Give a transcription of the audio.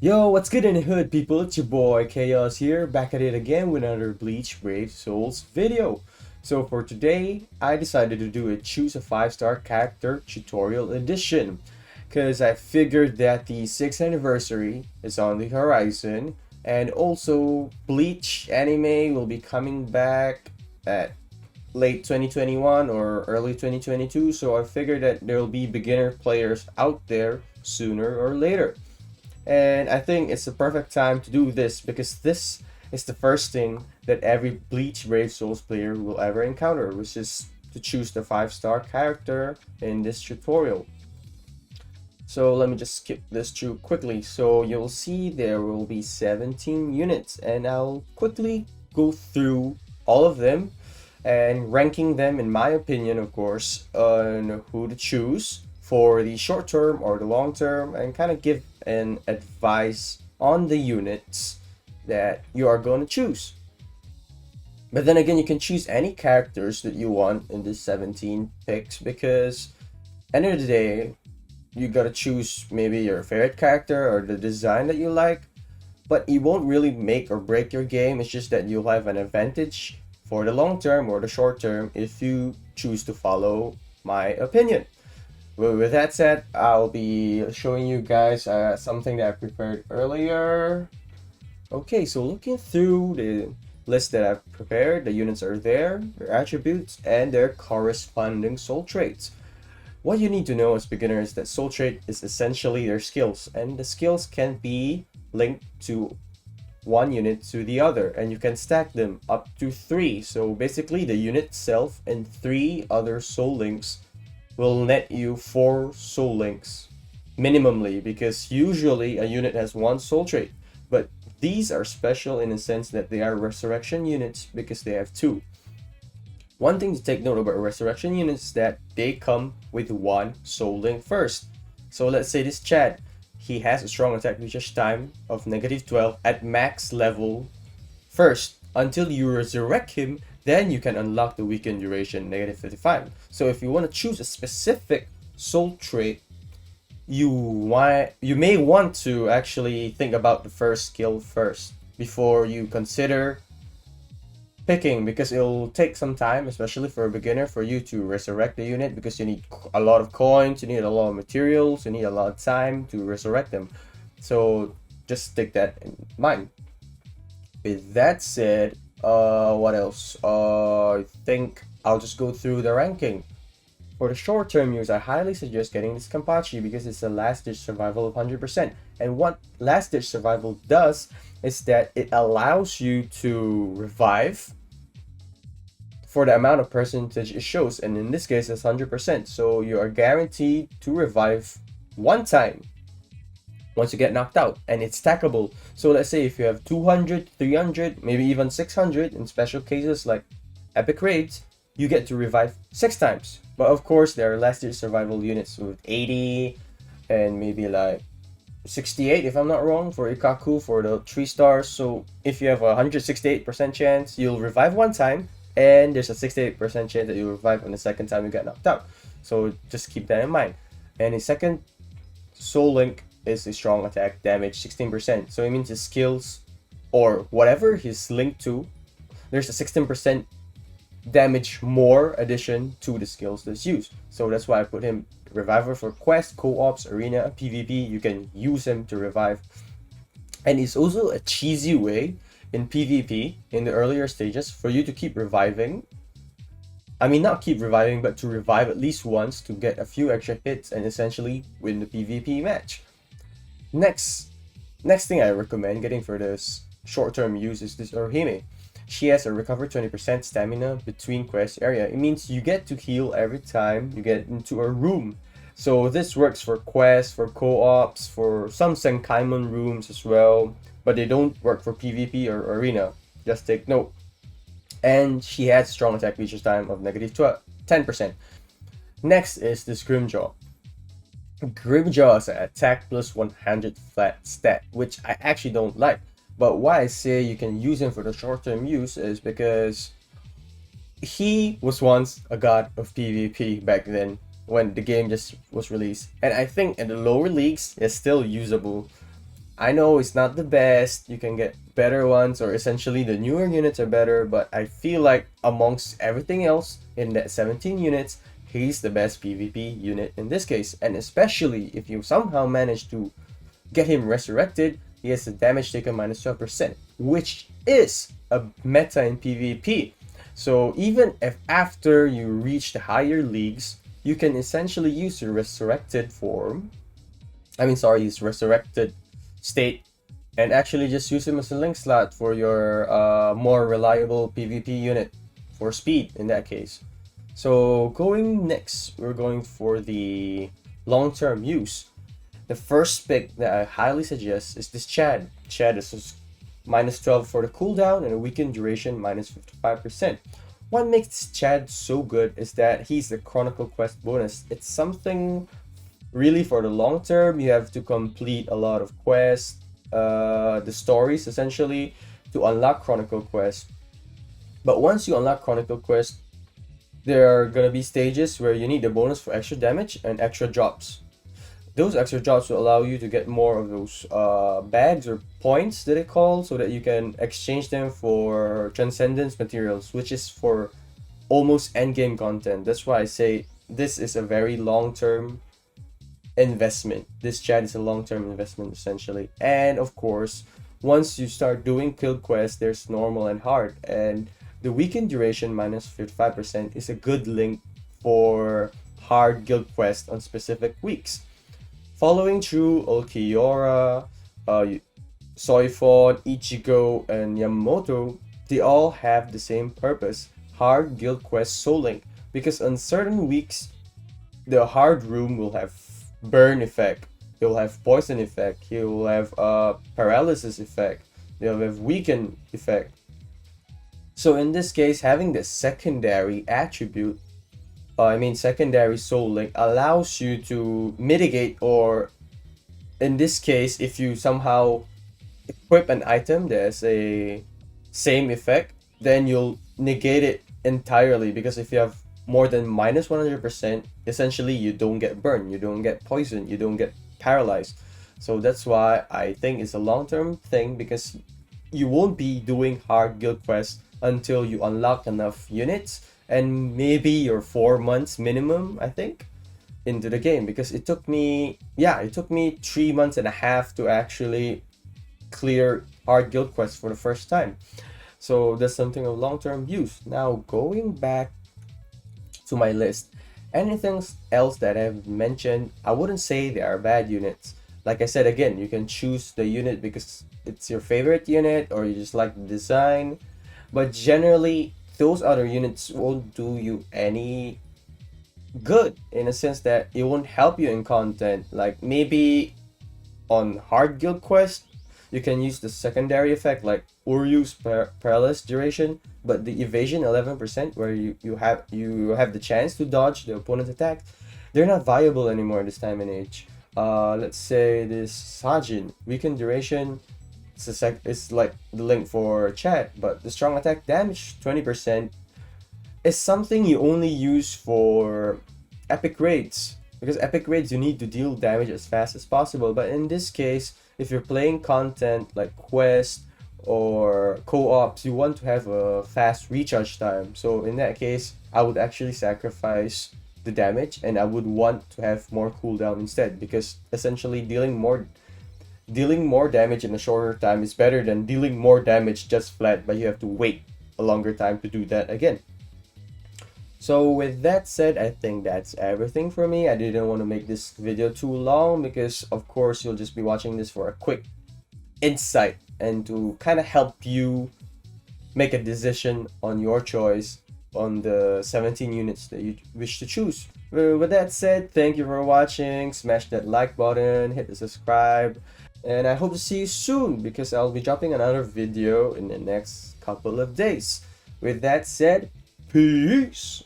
Yo, what's good in the hood, people? It's your boy Chaos here, back at it again with another Bleach Brave Souls video. So for today, I decided to do a choose a 5-star character tutorial edition, because I figured that the 6th anniversary is on the horizon, and also Bleach anime will be coming back at late 2021 or early 2022, so I figured that there will be beginner players out there sooner or later. And I think it's the perfect time to do this because this is the first thing that every Bleach Brave Souls player will ever encounter, which is to choose the 5-star character in this tutorial. So let me just skip this through quickly. So you'll see there will be 17 units, and I'll quickly go through all of them and ranking them, in my opinion, of course, on who to choose for the short term or the long term, and kind of give an advice on the units that you are going to choose. But then again, you can choose any characters that you want in this 17 picks, because end of the day, you gotta choose maybe your favorite character or the design that you like, but it won't really make or break your game. It's just that you'll have an advantage for the long term or the short term if you choose to follow my opinion. Well, with that said, I'll be showing you guys something that I prepared earlier. Okay, so looking through the list that I've prepared, the units are there, their attributes, and their corresponding soul traits. What you need to know as beginners is that soul trait is essentially their skills, and the skills can be linked to one unit to the other, and you can stack them up to 3. So basically the unit itself and 3 other soul links will net you 4 soul links minimally, because usually a unit has 1 soul trait, but these are special in the sense that they are resurrection units because they have 2. One thing to take note about resurrection units is that they come with 1 soul link first. So let's say this Chad, he has a strong attack recharge time of -12 at max level first. Until you resurrect him, then you can unlock the weakened duration -55. So if you want to choose a specific soul trait, you may want to actually think about the first skill first before you consider picking, because it'll take some time, especially for a beginner, for you to resurrect the unit, because you need a lot of coins, you need a lot of materials, you need a lot of time to resurrect them. So just take that in mind. With that said, what else? I think I'll just go through the ranking. For the short-term use, I highly suggest getting this Kenpachi because it's a last-ditch survival of 100%. And what last-ditch survival does is that it allows you to revive for the amount of percentage it shows, and in this case it's 100%. So you are guaranteed to revive 1 time once you get knocked out, and it's stackable. So let's say if you have 200, 300, maybe even 600, in special cases like epic raids, you get to revive 6 times. But of course there are last ditch survival units with 80 and maybe like 68 if I'm not wrong for Ikaku for the 3 stars. So if you have a 168% chance, you'll revive 1 time, and there's a 68% chance that you'll revive on the second time you get knocked out. So just keep that in mind. And the second soul link is a strong attack damage 16%. So it means his skills or whatever he's linked to, there's a 16% damage more addition to the skills that's used. So that's why I put him reviver for quest, co-ops, arena, PvP. You can use him to revive. And it's also a cheesy way in PvP in the earlier stages for you to keep reviving. I mean, not keep reviving, but to revive at least once to get a few extra hits and essentially win the PvP match. Next thing I recommend getting for this short-term use is this Orihime. She has a recover 20% stamina between quest area. It means you get to heal every time you get into a room. So this works for quests, for co-ops, for some Senkaimon rooms as well, but they don't work for PvP or arena. Just take note. And she has strong attack recharge time of -10%. Next is this Grimjaw. Grimjaw is an attack plus 100 flat stat, which I actually don't like. But why I say you can use him for the short-term use is because he was once a god of PvP back then when the game just was released. And I think in the lower leagues, it's still usable. I know it's not the best. You can get better ones, or essentially the newer units are better, but I feel like amongst everything else in that 17 units, he's the best PvP unit in this case. And especially if you somehow manage to get him resurrected, he has a damage taken minus 12%, which is a meta in PvP. So even if after you reach the higher leagues, you can essentially use your resurrected form. His resurrected state, and actually just use him as a link slot for your more reliable PvP unit for speed in that case. So going next, we're going for the long-term use. The first pick that I highly suggest is this Chad. Chad is minus 12 for the cooldown and a weakened duration minus 55%. What makes Chad so good is that he's the Chronicle Quest bonus. It's something really for the long term. You have to complete a lot of quests, the stories essentially, to unlock Chronicle Quest. But once you unlock Chronicle Quest, there are gonna be stages where you need the bonus for extra damage and extra drops. Those extra drops will allow you to get more of those bags or points that they call, so that you can exchange them for Transcendence materials, which is for almost endgame content. That's why I say this is a very long-term investment. This chat is a long-term investment essentially. And of course, once you start doing guild quests, there's normal and hard, and the weekend duration minus 55% is a good link for hard guild quests on specific weeks. Following through Ulquiorra, Soifon, Ichigo, and Yamamoto, they all have the same purpose: hard guild quest soul link. Because on certain weeks, the hard room will have burn effect, it will have poison effect, it will have paralysis effect, they'll have weaken effect. So in this case, having the secondary attribute, secondary soul link, allows you to mitigate, or in this case, if you somehow equip an item that has a same effect, then you'll negate it entirely, because if you have more than minus 100%, essentially you don't get burned, you don't get poisoned, you don't get paralyzed. So that's why I think it's a long-term thing, because you won't be doing hard guild quests until you unlock enough units, and maybe your 4 months minimum, I think, into the game. Because it took me 3 months and a half to actually clear hard guild quests for the first time. So that's something of long-term use. Now going back to my list, anything else that I've mentioned, I wouldn't say they are bad units. Like I said, again, you can choose the unit because it's your favorite unit or you just like the design, but generally those other units won't do you any good, in a sense that it won't help you in content. Like maybe on hard guild quest, you can use the secondary effect like Uryu's paralysis duration, but the evasion 11%, where you have the chance to dodge the opponent's attack, they're not viable anymore in this time and age. Let's say this Sajin, weakened duration, it's like the link for chat, but the strong attack damage 20% is something you only use for epic raids, because epic raids you need to deal damage as fast as possible. But in this case, if you're playing content like quest or co-ops, you want to have a fast recharge time. So in that case, I would actually sacrifice the damage and I would want to have more cooldown instead, because essentially dealing more damage in a shorter time is better than dealing more damage just flat, but you have to wait a longer time to do that again. So with that said, I think that's everything for me. I didn't want to make this video too long because of course you'll just be watching this for a quick insight and to kind of help you make a decision on your choice on the 17 units that you wish to choose. With that said, thank you for watching. Smash that like button, hit the subscribe, and I hope to see you soon because I'll be dropping another video in the next couple of days. With that said, peace!